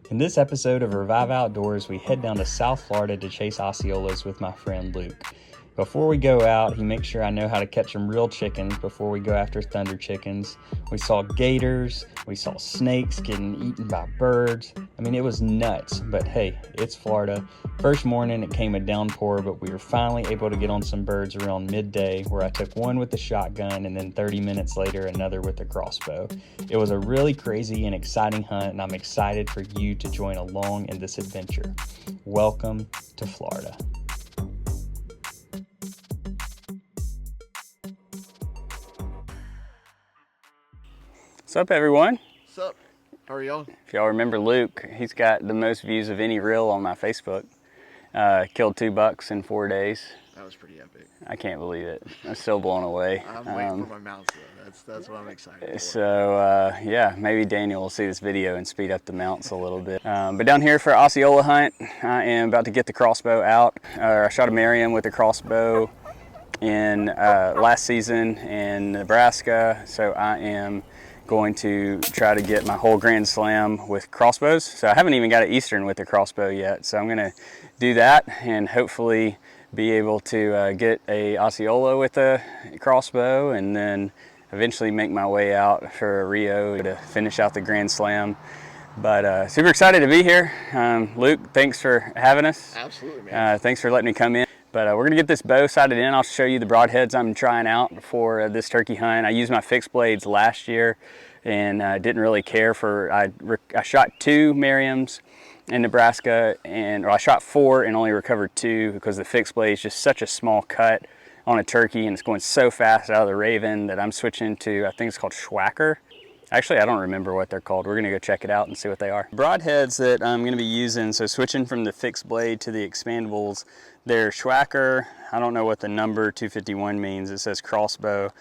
In this episode of Revive Outdoors, we head down to South Florida to chase Osceolas with my friend Luke. Before we go out, he makes sure I know how to catch some real chickens before we go after thunder chickens. We saw gators, we saw snakes getting eaten by birds. I mean, it was nuts, but hey, it's Florida. First morning it came a downpour, but we were finally able to get on some birds around midday, where I took one with the shotgun and then 30 minutes later another with the crossbow. It was a really crazy and exciting hunt, and I'm excited for you to join along in this adventure. Welcome to Florida. What's up, everyone? What's up? How are y'all? If y'all remember Luke, he's got the most views of any reel on my Facebook. Killed 2 bucks in 4 days. That was pretty epic. I can't believe it. I'm still blown away. I'm waiting for my mounts though. That's what I'm excited for. So yeah, maybe Daniel will see this video and speed up the mounts a little bit. But down here for Osceola hunt, I am about to get the crossbow out. I shot a Merriam with the crossbow in last season in Nebraska, so I am going to try to get my whole Grand Slam with crossbows. So I haven't even got an Eastern with the crossbow yet, so I'm gonna do that and hopefully be able to get a Osceola with a crossbow, and then eventually make my way out for a Rio to finish out the Grand Slam. But super excited to be here. Luke, thanks for having us. Absolutely, man. Thanks for letting me come in. But we're gonna get this bow sighted in. I'll show you the broadheads I'm trying out for this turkey hunt. I used my fixed blades last year and didn't really care for, I shot 2 Merriams in Nebraska, or I shot 4 and only recovered 2 because the fixed blade is just such a small cut on a turkey, and it's going so fast out of the Raven that I'm switching to, I think it's called Schwacker. Actually, I don't remember what they're called. We're gonna go check it out and see what they are. Broadheads that I'm gonna be using, so switching from the fixed blade to the expandables, they're Schwacker. I don't know what the number 251 means. It says crossbow.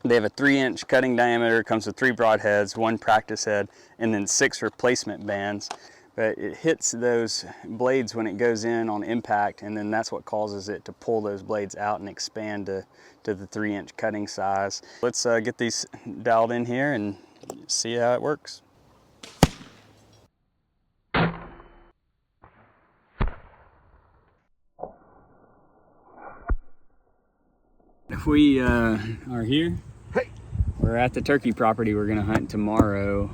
They have a 3-inch cutting diameter, comes with 3 broadheads, 1 practice head, and then 6 replacement bands. But it hits those blades when it goes in on impact, and then that's what causes it to pull those blades out and expand to the 3-inch cutting size. Let's get these dialed in here and see how it works. We are here. Hey. We're at the turkey property we're gonna hunt tomorrow.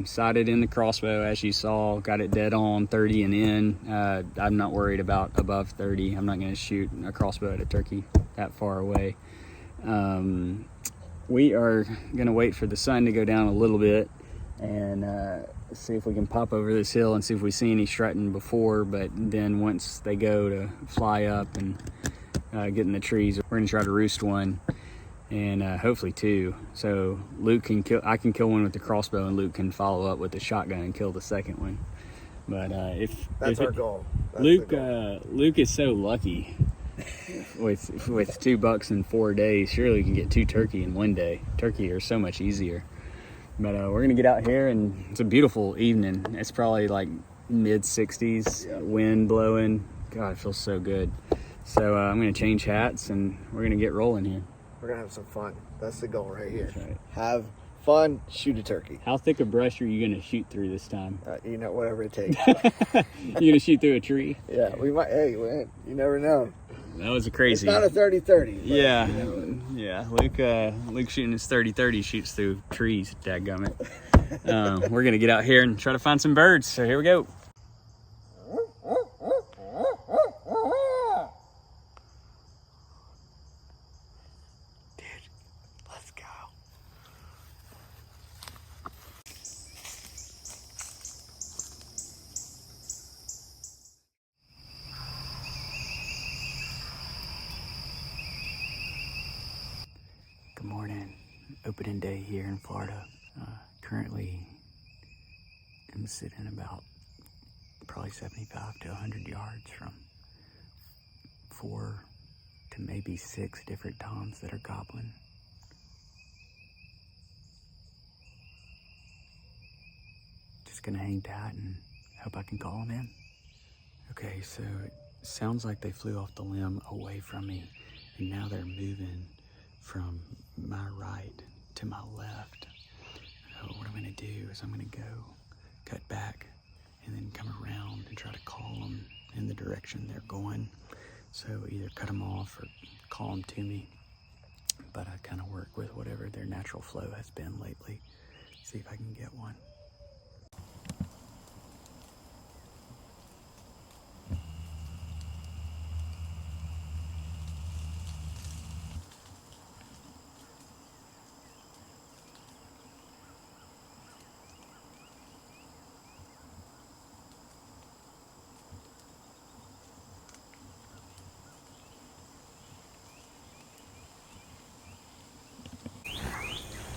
Sighted in the crossbow, as you saw, got it dead on 30 and in. I'm not worried about above 30. I'm not gonna shoot a crossbow at a turkey that far away. We are gonna wait for the sun to go down a little bit and see if we can pop over this hill and see if we see any strutting before, but then once they go to fly up and get in the trees, we're gonna try to roost one and hopefully 2. So Luke can kill, I can kill one with the crossbow, and Luke can follow up with the shotgun and kill the second one. But that's our goal. That's Luke is so lucky with 2 bucks in 4 days. Surely we can get 2 turkey in 1 day. Turkey are so much easier. But we're gonna get out here, and it's a beautiful evening. It's probably like mid 60s, yeah. Wind blowing. God, it feels so good. So I'm gonna change hats and we're gonna get rolling here. We're gonna have some fun. That's the goal right here. That's right. Have fun, shoot a turkey. How thick a brush are you gonna shoot through this time? You know, whatever it takes. You gonna shoot through a tree? Yeah, we might. Hey, man, you never know. That was a crazy. It's not a 30-30. Yeah, yeah. Luke shooting his 30-30 shoots through trees. Dadgummit. We're gonna get out here and try to find some birds. So here we go. Good morning. Opening day here in Florida. Currently, I'm sitting about probably 75 to 100 yards from 4 to maybe 6 different toms that are gobbling. Just gonna hang tight and hope I can call them in. Okay, so it sounds like they flew off the limb away from me, and now they're moving from my right to my left. So what I'm gonna do is I'm gonna go cut back and then come around and try to call them in the direction they're going. So either cut them off or call them to me. But I kind of work with whatever their natural flow has been lately. See if I can get one.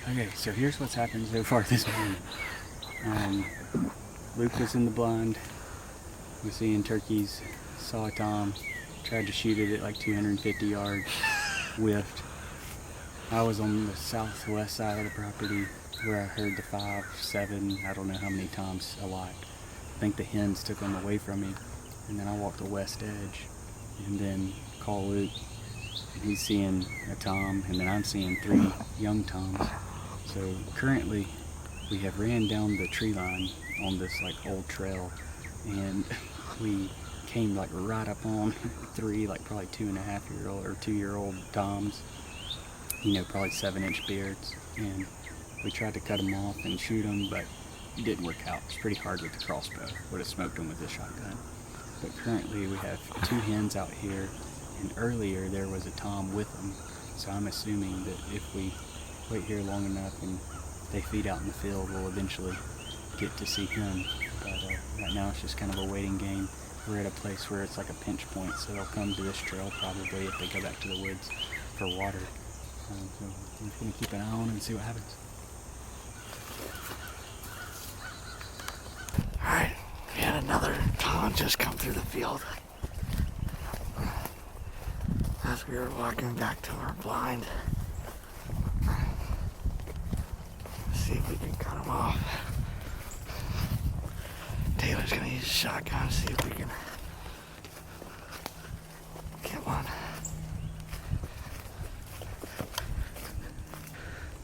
Okay, so here's what's happened so far this morning. Luke was in the blind, was seeing turkeys, saw a tom, tried to shoot it at like 250 yards, whiffed. I was on the southwest side of the property where I heard the 5, 7, I don't know how many toms a lot. I think the hens took them away from me, and then I walked the west edge, and then called Luke, and he's seeing a tom, and then I'm seeing 3 young toms. So currently we have ran down the tree line on this like old trail, and we came like right up on 3 like probably 2.5-year-old or 2-year-old toms, you know, probably 7-inch beards, and we tried to cut them off and shoot them, but it didn't work out. It's pretty hard with the crossbow. Would have smoked them with a shotgun. But currently we have 2 hens out here, and earlier there was a tom with them, so I'm assuming that if we wait here long enough and they feed out in the field, we'll eventually get to see him. But right now it's just kind of a waiting game. We're at a place where it's like a pinch point, so they'll come to this trail probably if they go back to the woods for water. So I'm just going to keep an eye on and see what happens. Alright, we had another tom just come through the field. As we were walking back to our blind. See if we can cut him off. Taylor's gonna use a shotgun, see if we can get one.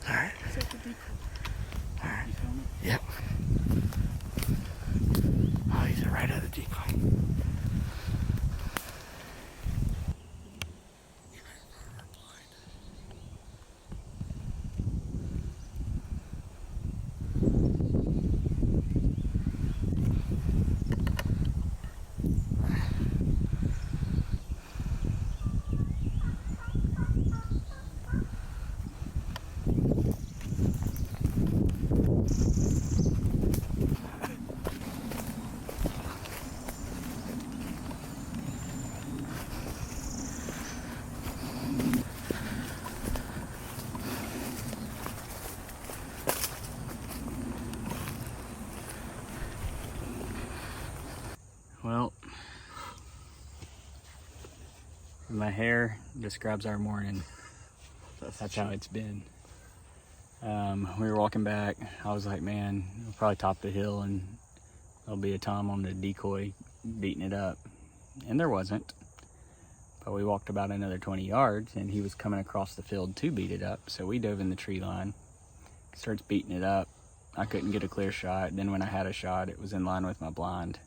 Alright. Alright. Yep. Oh, he's right at the decoy. Well, my hair describes our morning. That's how it's been. We were walking back. I was like, man, we'll probably top the hill and there'll be a tom on the decoy beating it up. And there wasn't. But we walked about another 20 yards and he was coming across the field to beat it up. So we dove in the tree line, starts beating it up. I couldn't get a clear shot. Then when I had a shot, it was in line with my blind.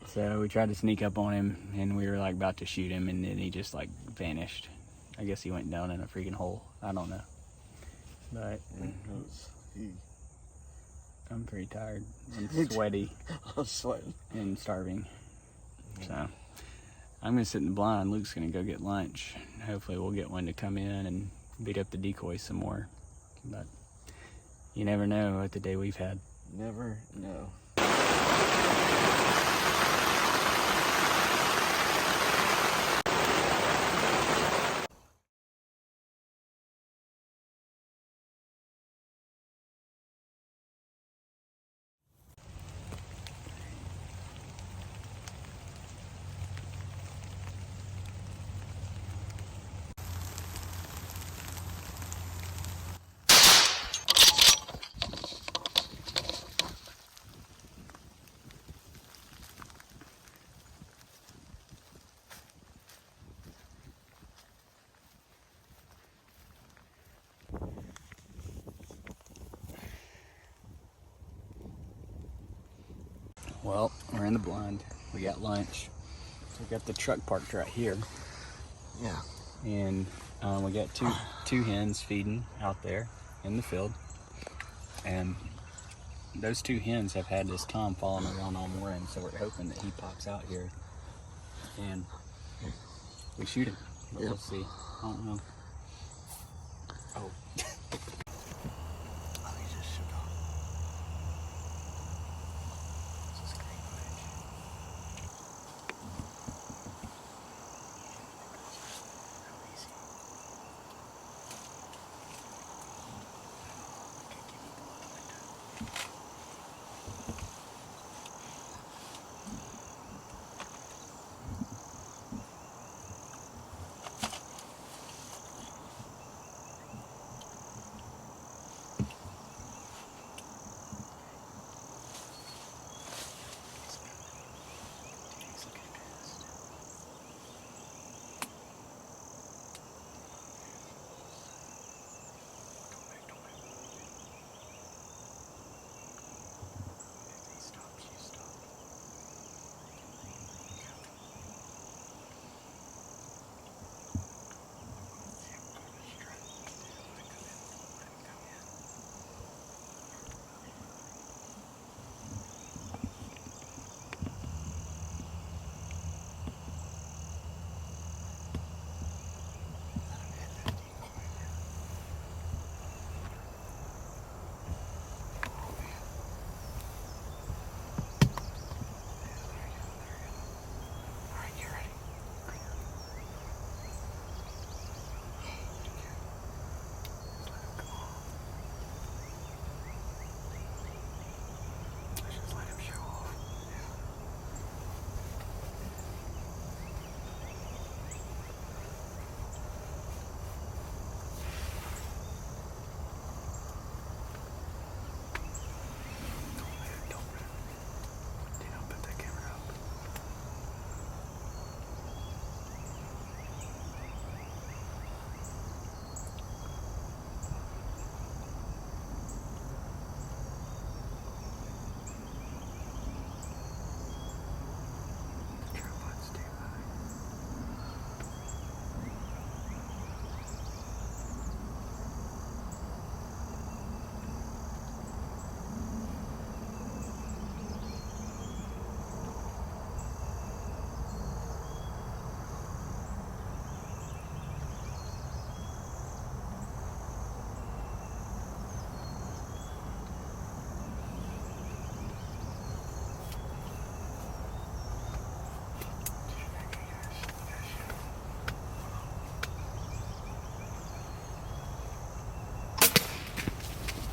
So we tried to sneak up on him and we were like about to shoot him, and then he just like vanished. I guess he went down in a freaking hole. I don't know. But I'm pretty tired and sweaty. I'm sweating. And starving. So I'm gonna sit in the blind. Luke's gonna go get lunch. Hopefully we'll get one to come in and beat up the decoy some more. But you never know what the day we've had. Never know. Well, we're in the blind. We got lunch. So we got the truck parked right here. Yeah. And we got two hens feeding out there in the field. And those two hens have had this Tom following around all morning, so we're hoping that he pops out here and we shoot him. But Yep. we'll see. I don't know. Oh. Let me just shoot off. This is green footage. Real easy. Okay, keep it below the window. He's looking pissed. Don't move. If he stops, you stop.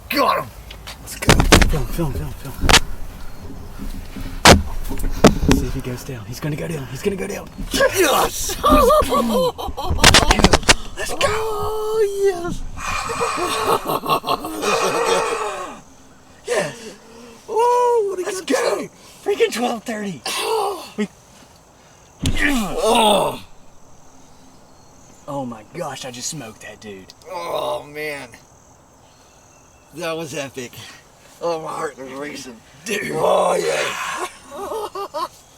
Got him! Let's go. Film. Let's see if he goes down. He's gonna go down. Yes! Let's go! Oh, yes! Yes! Oh, what a Let's good go! day. Freaking 12:30. Oh! Oh my gosh, I just smoked that dude. Oh, man. That was epic. Oh, my heart was racing. Dude. Oh, yeah.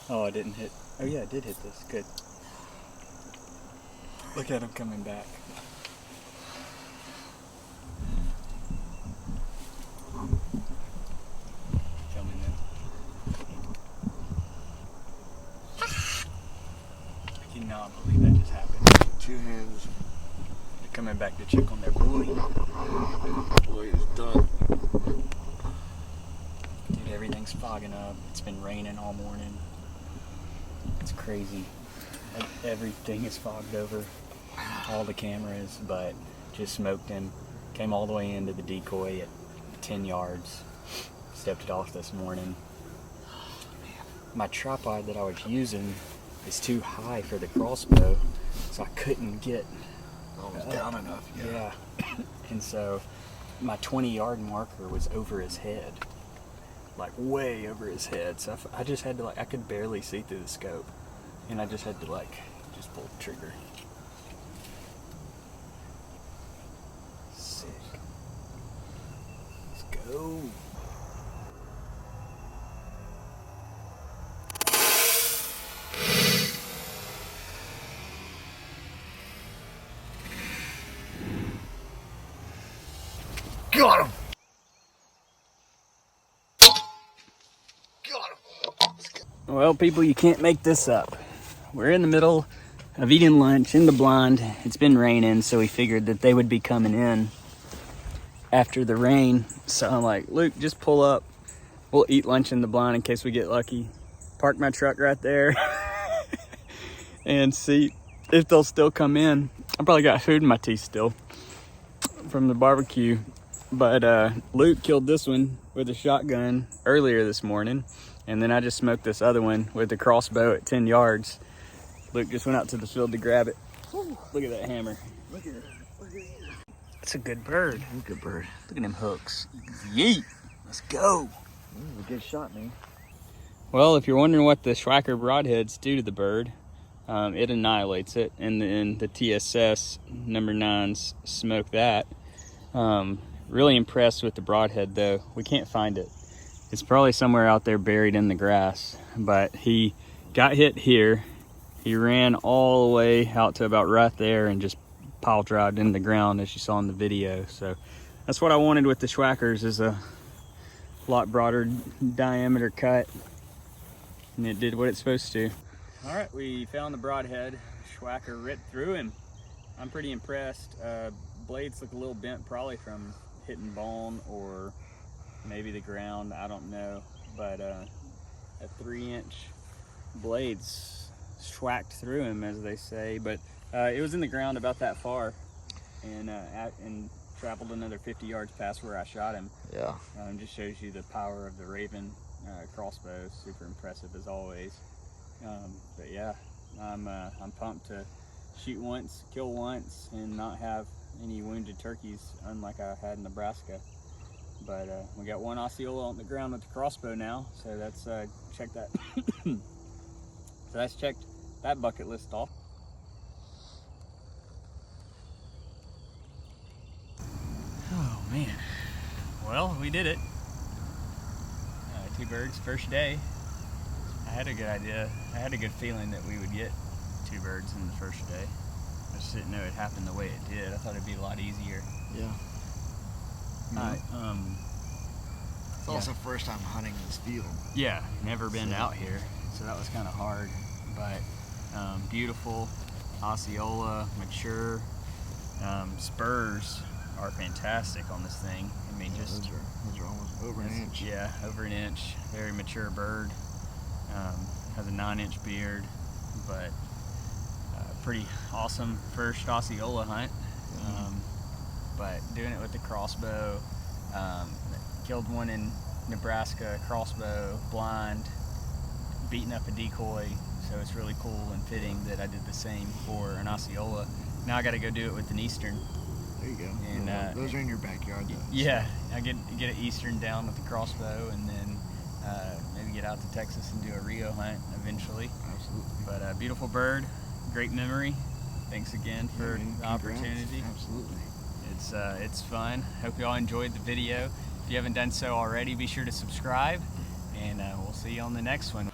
Oh, I didn't hit. Oh yeah, I did hit this. Good. Look at him coming back. Filming them. I cannot believe that just happened. Two hands. They're coming back to check on their boy. Boy, it's done. Dude, everything's fogging up. It's been raining all morning. It's crazy. Everything is fogged over. All the cameras, but just smoked him. Came all the way into the decoy at 10 yards. Stepped it off this morning. My tripod that I was using is too high for the crossbow, so I couldn't get Almost down enough. yeah. And so my 20-yard marker was over his head, like way over his head. So I just had to I could barely see through the scope, and I just had to just pull the trigger. Sick. Let's go. Got him! Got him! Well, people, you can't make this up. We're in the middle of eating lunch in the blind. It's been raining, so we figured that they would be coming in after the rain. So I'm like, Luke, just pull up. We'll eat lunch in the blind in case we get lucky. Park my truck right there and see if they'll still come in. I probably got food in my teeth still from the barbecue. But Luke killed this one with a shotgun earlier this morning. And then I just smoked this other one with a crossbow at 10 yards. Luke just went out to the field to grab it. Ooh, look at that hammer. Look at it. Look at it. That's a good bird. That's a good bird. Look at them hooks. Yeet. Let's go. A good shot, man. Well, if you're wondering what the Schwacker broadheads do to the bird, it annihilates it. And then the TSS number 9s smoke that. Really impressed with the broadhead, though. We can't find it. It's probably somewhere out there buried in the grass. But he got hit here. He ran all the way out to about right there and just pile drived in the ground, as you saw in the video. So that's what I wanted with the Schwackers, is a lot broader diameter cut, and it did what it's supposed to. All right, we found the broadhead. Schwacker ripped through him. I'm pretty impressed. Blades look a little bent, probably from hitting bone or maybe the ground, I don't know. But a 3-inch blades schwacked through him, as they say. But it was in the ground about that far, and traveled another 50 yards past where I shot him. Yeah. Just shows you the power of the Raven crossbow. Super impressive as always. But yeah, I'm pumped to shoot once, kill once, and not have any wounded turkeys, unlike I had in Nebraska. But we got one Osceola on the ground with the crossbow now, so that's check that. So that's checked that bucket list off. Oh man, well, we did it. 2 birds, first day. I had a good idea. I had a good feeling that we would get 2 birds in the first day. I just didn't know it happened the way it did. I thought it'd be a lot easier. Yeah. It's also first time hunting this field. Yeah, never been out here, so that was kind of hard. But beautiful Osceola, mature. Spurs are fantastic on this thing. I mean, those are almost over an inch. Yeah, over an inch. Very mature bird. Has a 9-inch beard, but pretty awesome first Osceola hunt. But doing it with the crossbow, killed one in Nebraska, crossbow, blind, beating up a decoy. So it's really cool and fitting that I did the same for an Osceola. Now I got to go do it with an Eastern. There you go. And those are in your backyard, though. Yeah, I get an Eastern down with the crossbow, and then maybe get out to Texas and do a Rio hunt eventually. Absolutely. But beautiful bird, great memory. Thanks again for the opportunity. Absolutely. It's fun. Hope you all enjoyed the video. If you haven't done so already, be sure to subscribe, and we'll see you on the next one.